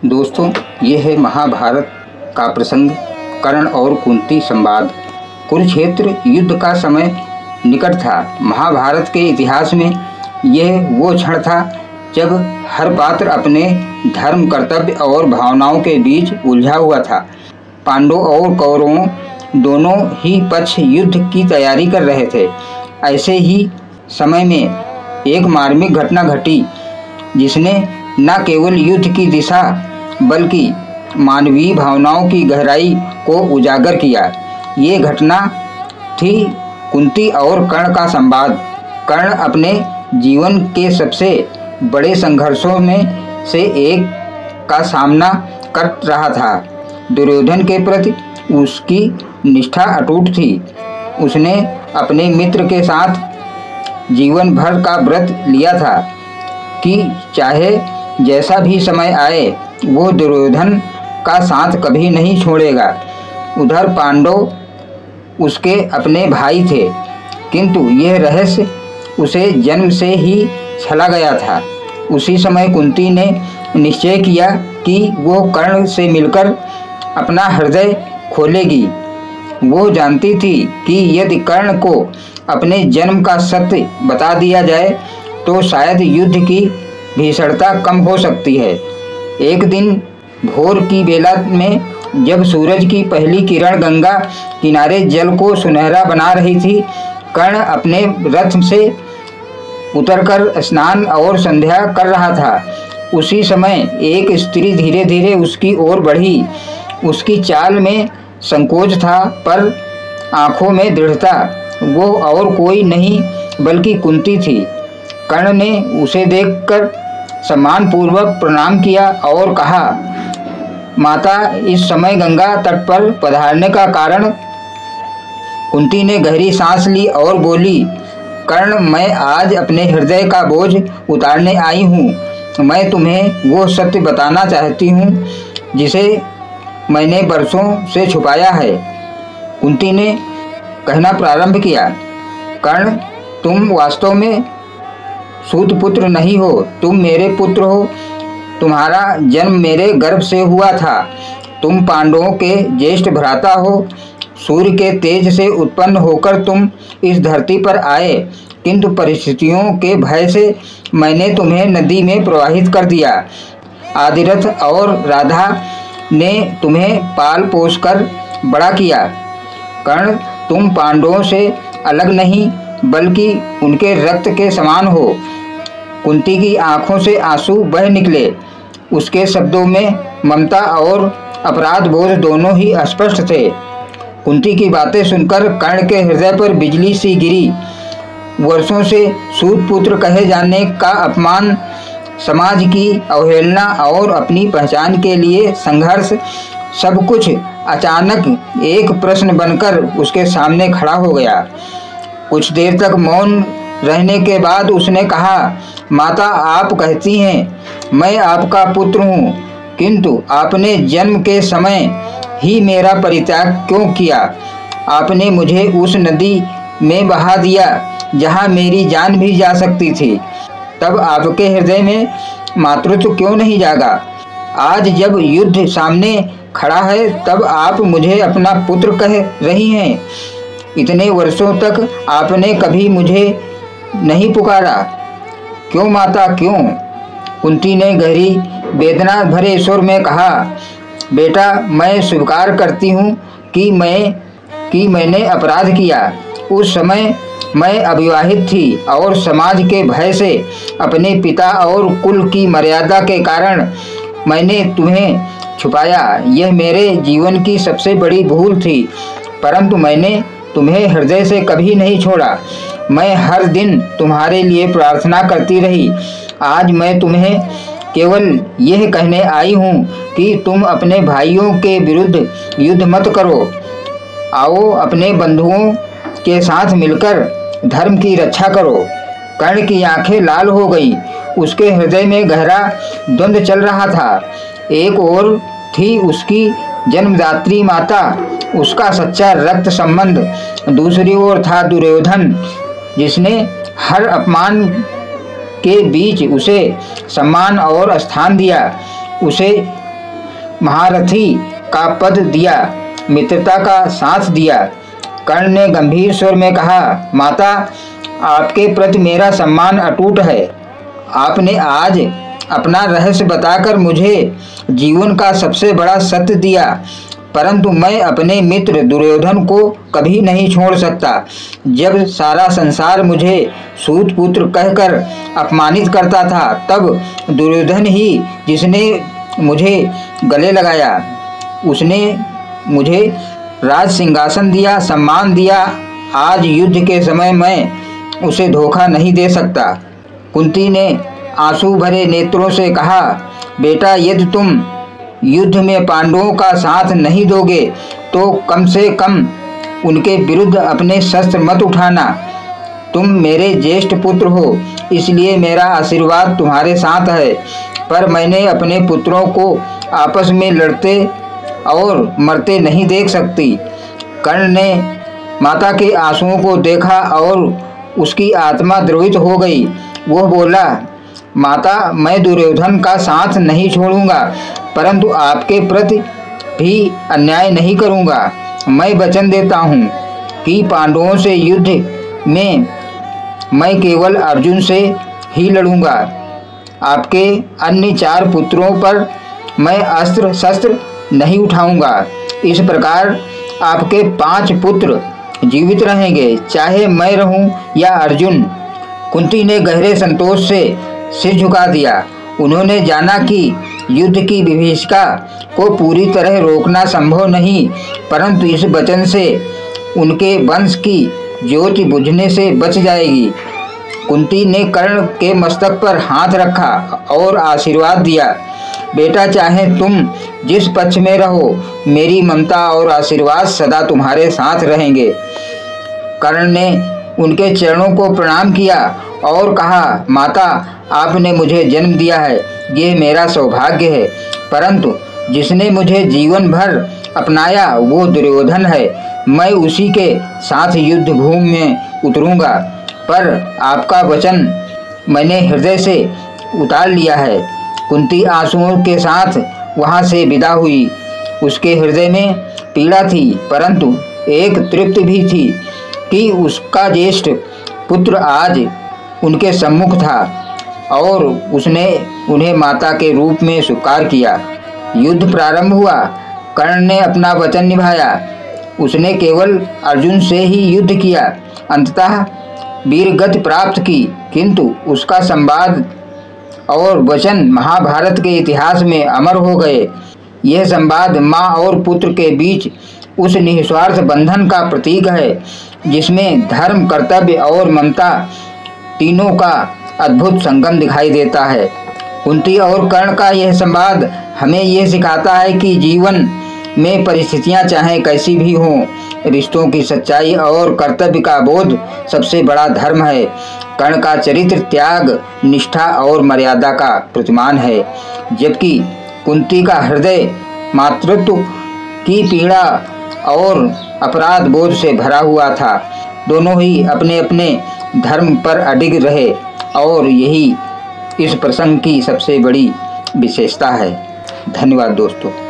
दोस्तों, ये है महाभारत का प्रसंग, कर्ण और कुंती संवाद। कुरुक्षेत्र युद्ध का समय निकट था। महाभारत के इतिहास में यह वो क्षण था जब हर पात्र अपने धर्म, कर्तव्य और भावनाओं के बीच उलझा हुआ था। पांडवों और कौरवों दोनों ही पक्ष युद्ध की तैयारी कर रहे थे। ऐसे ही समय में एक मार्मिक घटना घटी जिसने न केवल युद्ध की दिशा बल्कि मानवीय भावनाओं की गहराई को उजागर किया। ये घटना थी कुंती और कर्ण का संवाद। कर्ण अपने जीवन के सबसे बड़े संघर्षों में से एक का सामना कर रहा था। दुर्योधन के प्रति उसकी निष्ठा अटूट थी। उसने अपने मित्र के साथ जीवन भर का व्रत लिया था कि चाहे जैसा भी समय आए वो दुर्योधन का साथ कभी नहीं छोड़ेगा। उधर पांडव उसके अपने भाई थे, किंतु यह रहस्य उसे जन्म से ही छला गया था। उसी समय कुंती ने निश्चय किया कि वो कर्ण से मिलकर अपना हृदय खोलेगी। वो जानती थी कि यदि कर्ण को अपने जन्म का सत्य बता दिया जाए तो शायद युद्ध की भीषणता कम हो सकती है। एक दिन भोर की बेला में जब सूरज की पहली किरण गंगा किनारे जल को सुनहरा बना रही थी, कर्ण अपने रथ से उतरकर स्नान और संध्या कर रहा था। उसी समय एक स्त्री धीरे धीरे उसकी ओर बढ़ी। उसकी चाल में संकोच था पर आंखों में दृढ़ता। वो और कोई नहीं बल्कि कुंती थी। कर्ण ने उसे देखकर सम्मानपूर्वक प्रणाम किया और कहा, माता, इस समय गंगा तट पर पधारने का कारण? कुंती ने गहरी सांस ली और बोली, कर्ण, मैं आज अपने हृदय का बोझ उतारने आई हूँ। मैं तुम्हें वो सत्य बताना चाहती हूँ जिसे मैंने बरसों से छुपाया है। कुंती ने कहना प्रारंभ किया, कर्ण, तुम वास्तव में सूत पुत्र नहीं हो, तुम मेरे पुत्र हो। तुम्हारा जन्म मेरे गर्भ से हुआ था। तुम पांडवों के ज्येष्ठ भ्राता हो। सूर्य के तेज से उत्पन्न होकर तुम इस धरती पर आए, किंतु परिस्थितियों के भय से मैंने तुम्हें नदी में प्रवाहित कर दिया। आदिरथ और राधा ने तुम्हें पाल पोस कर बड़ा किया। कर्ण, तुम पांडवों से अलग नहीं बल्कि उनके रक्त के समान हो। कुंती की आंखों से आंसू बह निकले। उसके शब्दों में ममता और अपराध बोध दोनों ही स्पष्ट थे। कुंती की बातें सुनकर कर्ण के हृदय पर बिजली सी गिरी। वर्षों से सूत पुत्र कहे जाने का अपमान, समाज की अवहेलना और अपनी पहचान के लिए संघर्ष, सब कुछ अचानक एक प्रश्न बनकर उसके सामने खड़ा हो गया। कुछ देर तक मौन रहने के बाद उसने कहा, माता, आप कहती हैं मैं आपका पुत्र हूँ, किंतु आपने जन्म के समय ही मेरा परित्याग क्यों किया? आपने मुझे उस नदी में बहा दिया जहाँ मेरी जान भी जा सकती थी। तब आपके हृदय में मातृत्व क्यों नहीं जागा? आज जब युद्ध सामने खड़ा है तब आप मुझे अपना पुत्र कह रही हैं। इतने वर्षों तक आपने कभी मुझे नहीं पुकारा। क्यों माता, क्यों? कुंती ने गहरी वेदना भरे स्वर में कहा, बेटा, मैं स्वीकार करती हूँ कि मैंने अपराध किया। उस समय मैं अविवाहित थी और समाज के भय से, अपने पिता और कुल की मर्यादा के कारण मैंने तुम्हें छुपाया। यह मेरे जीवन की सबसे बड़ी भूल थी, परंतु मैंने तुम्हें हृदय से कभी नहीं छोड़ा। मैं हर दिन तुम्हारे लिए प्रार्थना करती रही। आज मैं तुम्हें केवल यह कहने आई हूँ कि तुम अपने भाइयों के विरुद्ध युद्ध मत करो। आओ अपने बंधुओं के साथ मिलकर धर्म की रक्षा करो। कर्ण की आंखें लाल हो गई। उसके हृदय में गहरा द्वंद्व चल रहा था। एक ओर थी उसकी जन्मदात्री माता, उसका सच्चा रक्त संबंध। दूसरी ओर था दुर्योधन, जिसने हर अपमान के बीच उसे सम्मान और स्थान दिया। उसे महारथी का पद दिया, मित्रता का साथ दिया। कर्ण ने गंभीर स्वर में कहा, माता, आपके प्रति मेरा सम्मान अटूट है। आपने आज अपना रहस्य बताकर मुझे जीवन का सबसे बड़ा सत्य दिया, परंतु मैं अपने मित्र दुर्योधन को कभी नहीं छोड़ सकता। जब सारा संसार मुझे सूत पुत्र कहकर अपमानित करता था, तब दुर्योधन ही जिसने मुझे गले लगाया। उसने मुझे राज सिंहासन दिया, सम्मान दिया। आज युद्ध के समय मैं उसे धोखा नहीं दे सकता। कुंती ने आंसू भरे नेत्रों से कहा, बेटा, यदि तुम युद्ध में पांडवों का साथ नहीं दोगे तो कम से कम उनके विरुद्ध अपने शस्त्र मत उठाना। तुम मेरे ज्येष्ठ पुत्र हो, इसलिए मेरा आशीर्वाद तुम्हारे साथ है, पर मैंने अपने पुत्रों को आपस में लड़ते और मरते नहीं देख सकती। कर्ण ने माता के आंसुओं को देखा और उसकी आत्मा द्रवित हो गई। वह बोला, माता, मैं दुर्योधन का साथ नहीं छोड़ूंगा, परंतु आपके प्रति भी अन्याय नहीं करूंगा। मैं वचन देता हूं कि पांडवों से युद्ध में मैं केवल अर्जुन से ही लड़ूंगा। आपके अन्य 4 पुत्रों पर मैं अस्त्र शस्त्र नहीं उठाऊंगा। इस प्रकार आपके 5 पुत्र जीवित रहेंगे, चाहे मैं रहूं या अर्जुन। कुंती ने गहरे संतोष से सिर झुका दिया। उन्होंने जाना कि युद्ध की विभीषिका को पूरी तरह रोकना संभव नहीं, परंतु इस वचन से उनके वंश की ज्योति बुझने से बच जाएगी। कुंती ने कर्ण के मस्तक पर हाथ रखा और आशीर्वाद दिया, बेटा, चाहे तुम जिस पक्ष में रहो, मेरी ममता और आशीर्वाद सदा तुम्हारे साथ रहेंगे। कर्ण ने उनके चरणों को प्रणाम किया और कहा, माता, आपने मुझे जन्म दिया है, ये मेरा सौभाग्य है, परंतु जिसने मुझे जीवन भर अपनाया वो दुर्योधन है। मैं उसी के साथ युद्ध भूमि में उतरूंगा, पर आपका वचन मैंने हृदय से उतार लिया है। कुंती आंसुओं के साथ वहां से विदा हुई। उसके हृदय में पीड़ा थी, परंतु एक तृप्ति भी थी कि उसका ज्येष्ठ पुत्र आज उनके सम्मुख था और उसने उन्हें माता के रूप में स्वीकार किया। युद्ध प्रारंभ हुआ। कर्ण ने अपना वचन निभाया। उसने केवल अर्जुन से ही युद्ध किया, अंततः वीरगति प्राप्त की, किंतु उसका संवाद और वचन महाभारत के इतिहास में अमर हो गए। यह संवाद माँ और पुत्र के बीच उस निस्वार्थ बंधन का प्रतीक है जिसमें धर्म, कर्तव्य और ममता तीनों का अद्भुत संगम दिखाई देता है। कुंती और कर्ण का यह संवाद हमें यह सिखाता है कि जीवन में परिस्थितियां चाहे कैसी भी हों, रिश्तों की सच्चाई और कर्तव्य का बोध सबसे बड़ा धर्म है। कर्ण का चरित्र त्याग, निष्ठा और मर्यादा का प्रतिमान है, जबकि कुंती का हृदय मातृत्व की पीड़ा और अपराध बोध से भरा हुआ था। दोनों ही अपने अपने धर्म पर अडिग रहे और यही इस प्रसंग की सबसे बड़ी विशेषता है। धन्यवाद दोस्तों।